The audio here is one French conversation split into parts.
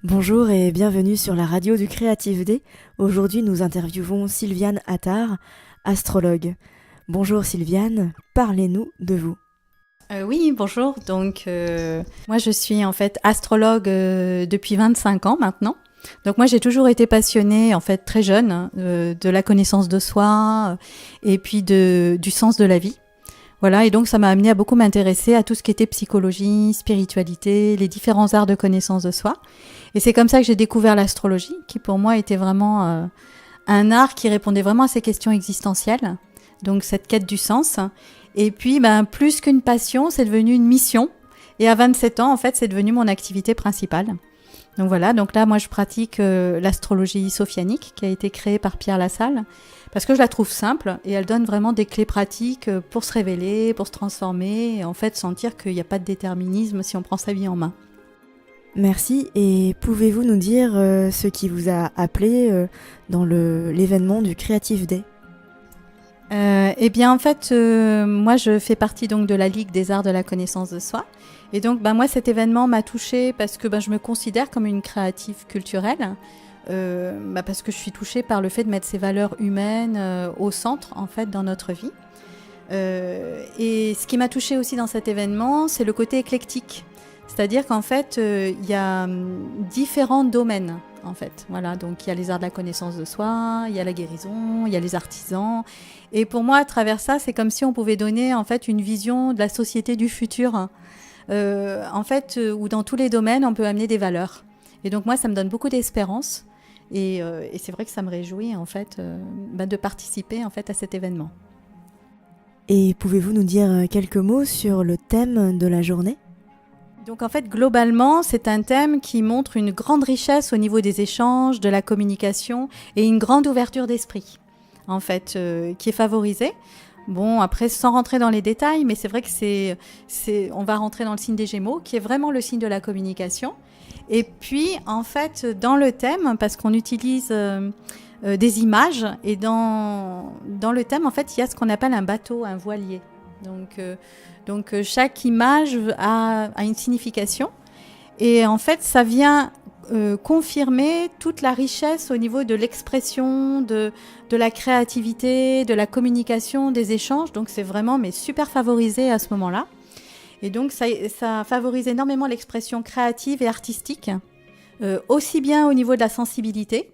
Bonjour et bienvenue sur la radio du Creative Day. Aujourd'hui, nous interviewons Sylviane Attard, astrologue. Bonjour Sylviane, parlez-nous de vous. Oui, bonjour. Moi, je suis en fait astrologue depuis 25 ans maintenant. Donc moi, j'ai toujours été passionnée, en fait, très jeune, de la connaissance de soi et puis du sens de la vie. Voilà, et donc ça m'a amenée à beaucoup m'intéresser à tout ce qui était psychologie, spiritualité, les différents arts de connaissance de soi. Et c'est comme ça que j'ai découvert l'astrologie, qui pour moi était vraiment un art qui répondait vraiment à ces questions existentielles, donc cette quête du sens. Et puis, plus qu'une passion, c'est devenu une mission. Et à 27 ans, en fait, c'est devenu mon activité principale. Donc voilà, donc là, moi, je pratique l'astrologie sophianique qui a été créée par Pierre Lassalle parce que je la trouve simple et elle donne vraiment des clés pratiques pour se révéler, pour se transformer et en fait sentir qu'il n'y a pas de déterminisme si on prend sa vie en main. Merci, et pouvez-vous nous dire ce qui vous a appelé dans l'événement du Creative Day ? Moi, je fais partie donc de la Ligue des arts de la connaissance de soi. Et donc, moi, cet événement m'a touchée parce que je me considère comme une créative culturelle, parce que je suis touchée par le fait de mettre ces valeurs humaines au centre, en fait, dans notre vie. Et ce qui m'a touchée aussi dans cet événement, c'est le côté éclectique. C'est-à-dire qu'en fait, il y a différents domaines. En fait, voilà, donc il y a les arts de la connaissance de soi, il y a la guérison, il y a les artisans. Et pour moi, à travers ça, c'est comme si on pouvait donner en fait une vision de la société du futur, où dans tous les domaines, on peut amener des valeurs. Et donc moi, ça me donne beaucoup d'espérance. Et c'est vrai que ça me réjouit en fait de participer en fait à cet événement. Et pouvez-vous nous dire quelques mots sur le thème de la journée ? Donc en fait, globalement, c'est un thème qui montre une grande richesse au niveau des échanges, de la communication et une grande ouverture d'esprit, en fait, qui est favorisée. Bon, après, sans rentrer dans les détails, mais c'est vrai que on va rentrer dans le signe des Gémeaux, qui est vraiment le signe de la communication. Et puis, en fait, dans le thème, parce qu'on utilise des images, et dans le thème, en fait, il y a ce qu'on appelle un bateau, un voilier. Donc chaque image a une signification et en fait ça vient confirmer toute la richesse au niveau de l'expression, de la créativité, de la communication, des échanges. Donc c'est vraiment super favorisé à ce moment-là. Et donc ça favorise énormément l'expression créative et artistique, aussi bien au niveau de la sensibilité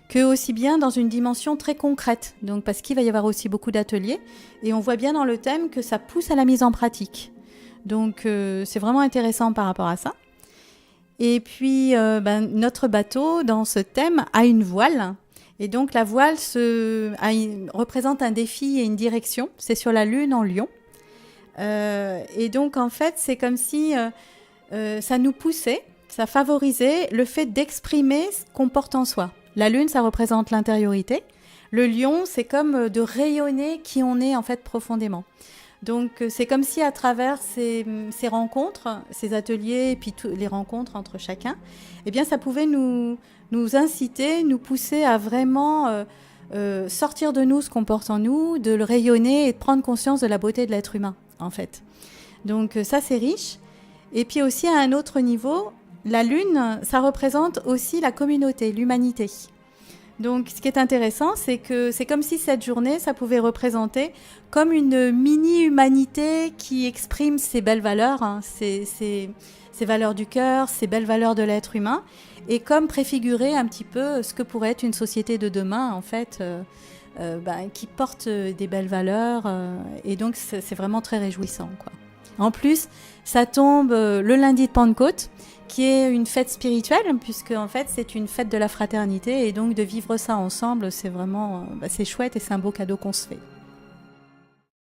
que aussi bien dans une dimension très concrète. Donc parce qu'il va y avoir aussi beaucoup d'ateliers et on voit bien dans le thème que ça pousse à la mise en pratique. Donc c'est vraiment intéressant par rapport à ça. Et puis notre bateau dans ce thème a une voile. Et donc la voile représente un défi et une direction. C'est sur la Lune en Lion. Et donc en fait c'est comme si ça nous poussait, ça favorisait le fait d'exprimer ce qu'on porte en soi. La Lune, ça représente l'intériorité. Le lion, c'est comme de rayonner qui on est en fait profondément. Donc c'est comme si à travers ces rencontres, ces ateliers et puis les rencontres entre chacun, eh bien ça pouvait nous inciter, nous pousser à vraiment sortir de nous ce qu'on porte en nous, de le rayonner et de prendre conscience de la beauté de l'être humain en fait. Donc ça c'est riche. Et puis aussi à un autre niveau, la Lune, ça représente aussi la communauté, l'humanité. Donc, ce qui est intéressant, c'est que c'est comme si cette journée, ça pouvait représenter comme une mini-humanité qui exprime ses belles valeurs, ses valeurs du cœur, ses belles valeurs de l'être humain, et comme préfigurer un petit peu ce que pourrait être une société de demain, en fait, qui porte des belles valeurs. Et donc, c'est vraiment très réjouissant, quoi. En plus, ça tombe le lundi de Pentecôte, qui est une fête spirituelle, puisque en fait c'est une fête de la fraternité, et donc de vivre ça ensemble, c'est vraiment c'est chouette et c'est un beau cadeau qu'on se fait.